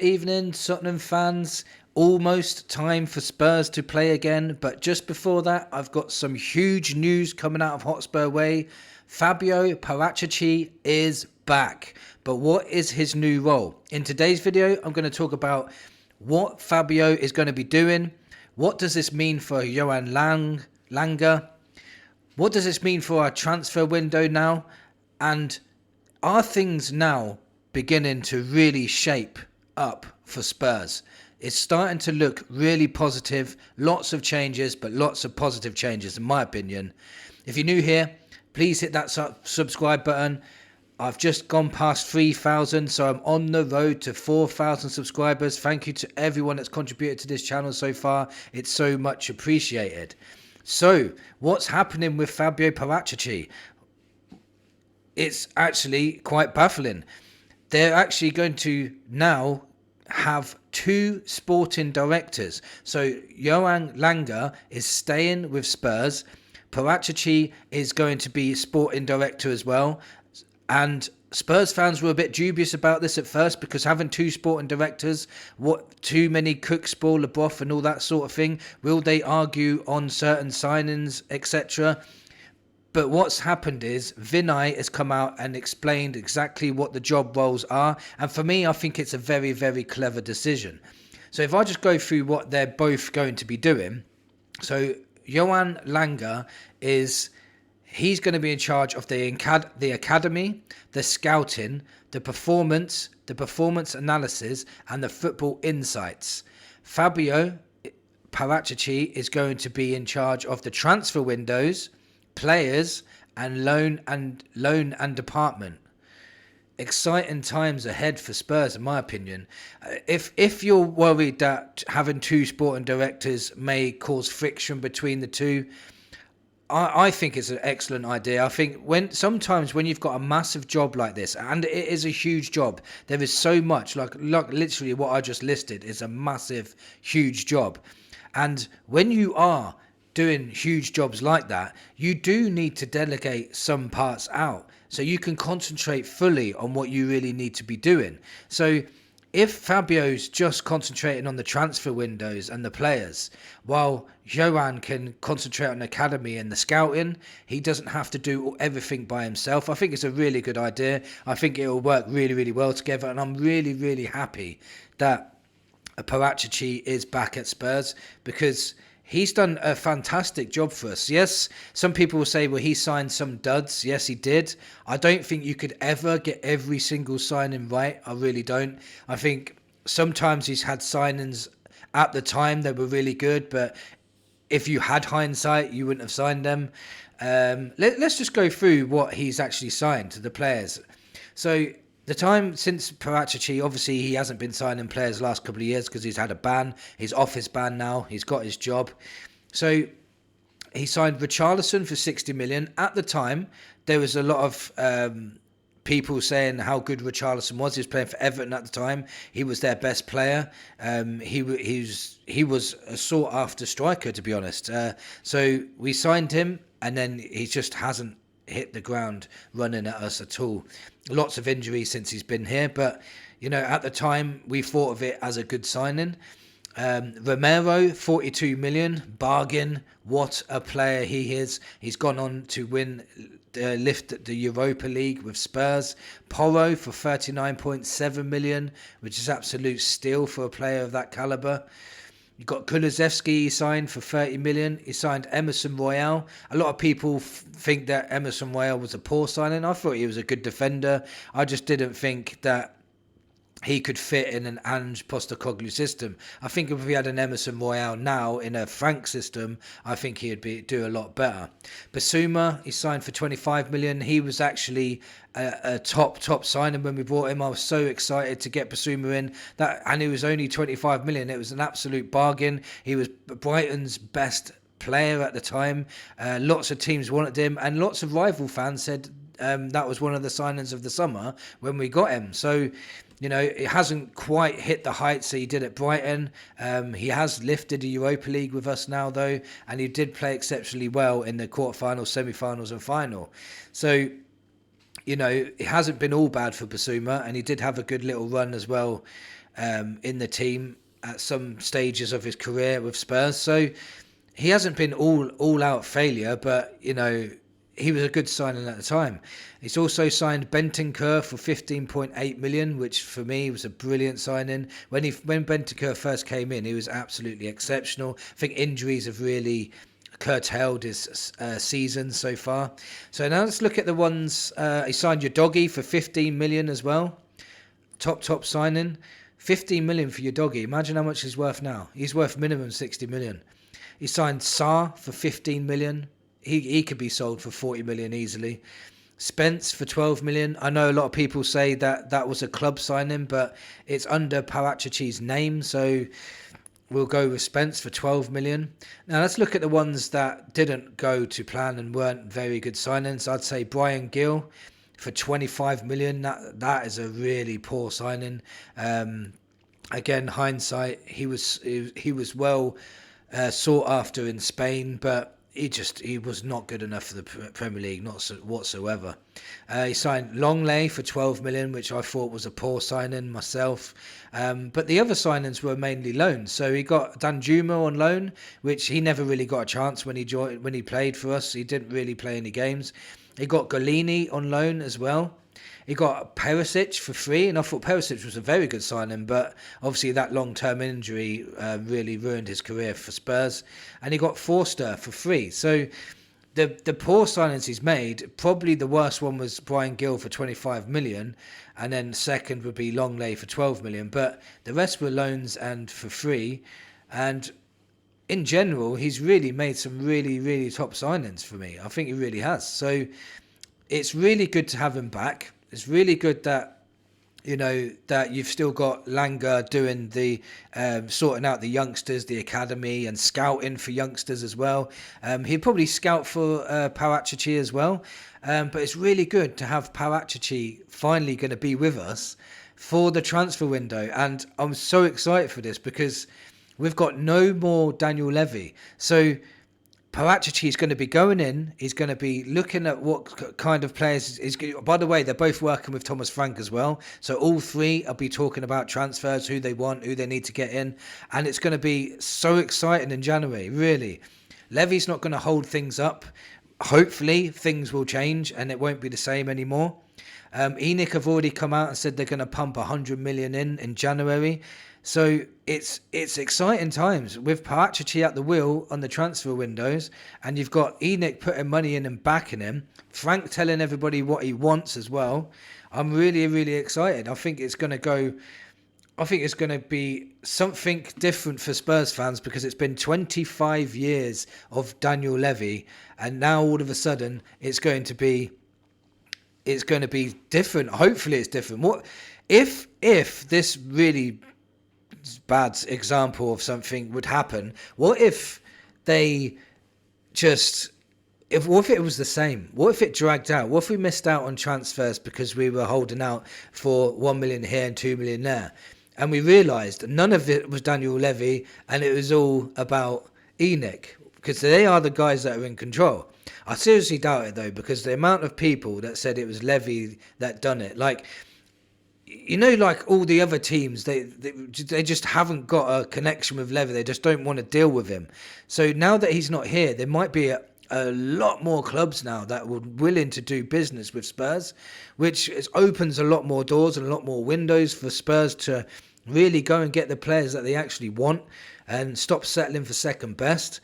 evening, Tottenham fans. Almost time for Spurs to play again, but just before that, I've got some huge news coming out of Hotspur Way. Fabio Paratici is back, but what is his new role? In today's video, I'm going to talk about what Fabio is going to be doing. What does this mean for Johan Lange? What does this mean for our transfer window now? And are things now beginning to really shape up for Spurs? It's starting to look really positive. Lots of changes, but lots of positive changes in my opinion. If you're new here, please hit that subscribe button. I've just gone past 3,000, so I'm on the road to 4,000 subscribers. Thank you to everyone that's contributed to this channel so far. It's so much appreciated. So, what's happening with Fabio Paratici? It's actually quite baffling. They're actually going to now have two sporting directors. So Johan Lange is staying with Spurs. Paratici is going to be sporting director as well. And Spurs fans were a bit dubious about this at first because having two sporting directors, what too many cooks spoil the broth and all that sort of thing. Will they argue on certain signings, etc.? But what's happened is Vinay has come out and explained exactly what the job roles are. And for me, I think it's a very, very clever decision. So if I just go through what they're both going to be doing. So Johan Lange he's going to be in charge of the academy, the scouting, the performance analysis, and the football insights. Fabio Paratici is going to be in charge of the transfer windows, players, and loan and department. Exciting times ahead for Spurs, in my opinion. If you're worried that having two sporting directors may cause friction between the two, I think it's an excellent idea. I think sometimes when you've got a massive job like this, and it is a huge job, there is so much, like literally what I just listed is a massive, huge job. And when you are doing huge jobs like that, you do need to delegate some parts out so you can concentrate fully on what you really need to be doing. So if Fabio's just concentrating on the transfer windows and the players, while Johan can concentrate on the academy and the scouting, he doesn't have to do everything by himself. I think it's a really good idea. I think it will work really, really well together. And I'm really, really happy that Paratici is back at Spurs because he's done a fantastic job for us. Yes, some people will say, well, he signed some duds. Yes, he did. I don't think you could ever get every single signing right. I really don't. I think sometimes he's had signings at the time that were really good, but if you had hindsight, you wouldn't have signed them. Let's just go through what he's actually signed to the players. So the time since Paratici, obviously he hasn't been signing players the last couple of years because he's had a ban. He's off his ban now. He's got his job. So he signed Richarlison for 60 million. At the time, there was a lot of people saying how good Richarlison was. He was playing for Everton at the time. He was their best player. He was a sought after striker, to be honest. So we signed him, and then he just hasn't hit the ground running at us at all. Lots of injuries since he's been here, but at the time we thought of it as a good signing. Romero, 42 million, bargain. What a player he is. He's gone on to lift the Europa League with Spurs. Porro for 39.7 million, which is absolute steal for a player of that caliber. You've got Kulusevski, he signed for 30 million. He signed Emerson Royale. A lot of people think that Emerson Royale was a poor signing. I thought he was a good defender. I just didn't think that he could fit in an Ange Postecoglou system. I think if we had an Emerson Royale now in a Frank system, I think he'd do a lot better. Basuma, he signed for 25 million. He was actually a top signing when we brought him. I was so excited to get Basuma in, and he was only 25 million. It was an absolute bargain. He was Brighton's best player at the time. Lots of teams wanted him, and lots of rival fans said that was one of the signings of the summer when we got him. So it hasn't quite hit the heights that he did at Brighton. He has lifted the Europa League with us now, though, and he did play exceptionally well in the quarterfinals, semi-finals, and final. So, it hasn't been all bad for Basuma, and he did have a good little run as well in the team at some stages of his career with Spurs. So he hasn't been all out failure, but he was a good signing at the time. He's also signed Bentancur for 15.8 million, which for me was a brilliant signing. When Bentancur first came in, he was absolutely exceptional. I think injuries have really curtailed his season so far. So now let's look at the ones. He signed your doggy for 15 million as well. Top signing. 15 million for your doggy. Imagine how much he's worth now. He's worth minimum 60 million. He signed Sarr for 15 million. He could be sold for 40 million easily. Spence for 12 million. I know a lot of people say that was a club signing, but it's under Paratici's name, so we'll go with Spence for 12 million. Now let's look at the ones that didn't go to plan and weren't very good signings. I'd say Brian Gill for 25 million. That is a really poor signing. Again, hindsight, he was well sought after in Spain, but he was not good enough for the Premier League, not whatsoever. He signed Lange for 12 million, which I thought was a poor signing myself. But the other signings were mainly loans. So he got Danjuma on loan, which he never really got a chance when he played for us. He didn't really play any games. He got Golini on loan as well. He got Perisic for free, and I thought Perisic was a very good signing, but obviously that long-term injury really ruined his career for Spurs. And he got Forster for free. So the poor signings he's made, probably the worst one was Brian Gill for 25 million, and then second would be Longley for 12 million. But the rest were loans and for free. And in general, he's really made some really, really top signings for me. I think he really has. So it's really good to have him back. It's really good that that you've still got Lange doing the sorting out the youngsters, the academy, and scouting for youngsters as well. He'd probably scout for Paratici as well. But it's really good to have Paratici finally going to be with us for the transfer window. And I'm so excited for this because we've got no more Daniel Levy. So Paratici is going to be going in. He's going to be looking at what kind of players is. By the way, they're both working with Thomas Frank as well. So all three will be talking about transfers, who they want, who they need to get in. And it's going to be so exciting in January, really. Levy's not going to hold things up. Hopefully things will change and it won't be the same anymore. ENIC have already come out and said they're going to pump 100 million in January. So it's exciting times with Paratici at the wheel on the transfer windows, and you've got ENIC putting money in and backing him. Frank telling everybody what he wants as well. I'm really, really excited. I think it's going to be something different for Spurs fans because it's been 25 years of Daniel Levy, and now all of a sudden it's going to be different. Hopefully it's different. What if this really bad example of something would happen? What if they what if it was the same? What if it dragged out? What if we missed out on transfers because we were holding out for 1 million here and 2 million there? And we realised none of it was Daniel Levy and it was all about ENIC because they are the guys that are in control. I seriously doubt it though, because the amount of people that said it was Levy that done it, like all the other teams, they just haven't got a connection with Levy. They just don't want to deal with him. So now that he's not here, there might be a lot more clubs now that were willing to do business with Spurs, which opens a lot more doors and a lot more windows for Spurs to really go and get the players that they actually want and stop settling for second best.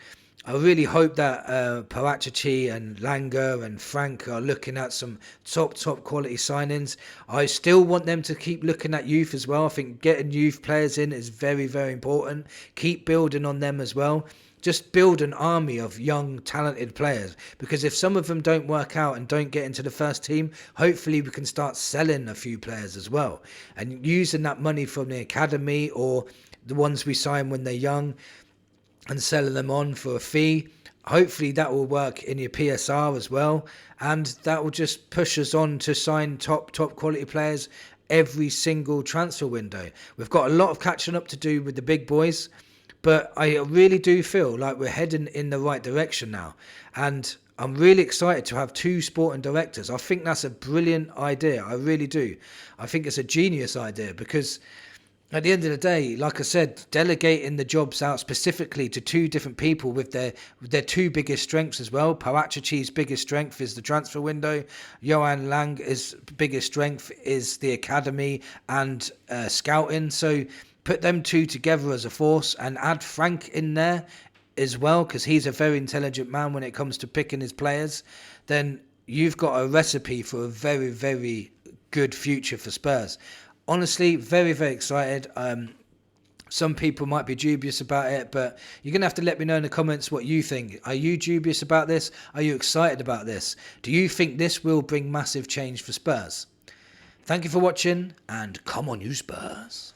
I really hope that Paratici and Lange and Frank are looking at some top quality signings. I still want them to keep looking at youth as well. I think getting youth players in is very, very important. Keep building on them as well. Just build an army of young, talented players. Because if some of them don't work out and don't get into the first team, hopefully we can start selling a few players as well. And using that money from the academy or the ones we sign when they're young and selling them on for a fee. Hopefully that will work in your PSR as well. And that will just push us on to sign top quality players every single transfer window. We've got a lot of catching up to do with the big boys. But I really do feel like we're heading in the right direction now. And I'm really excited to have two sporting directors. I think that's a brilliant idea. I really do. I think it's a genius idea because At the end of the day, like I said, delegating the jobs out specifically to two different people with their two biggest strengths as well. Paratici's biggest strength is the transfer window. Johan Lange's biggest strength is the academy and scouting. So put them two together as a force and add Frank in there as well, because he's a very intelligent man when it comes to picking his players. Then you've got a recipe for a very, very good future for Spurs. Honestly, very, very excited. Some people might be dubious about it, but you're going to have to let me know in the comments what you think. Are you dubious about this? Are you excited about this? Do you think this will bring massive change for Spurs? Thank you for watching, and come on, you Spurs.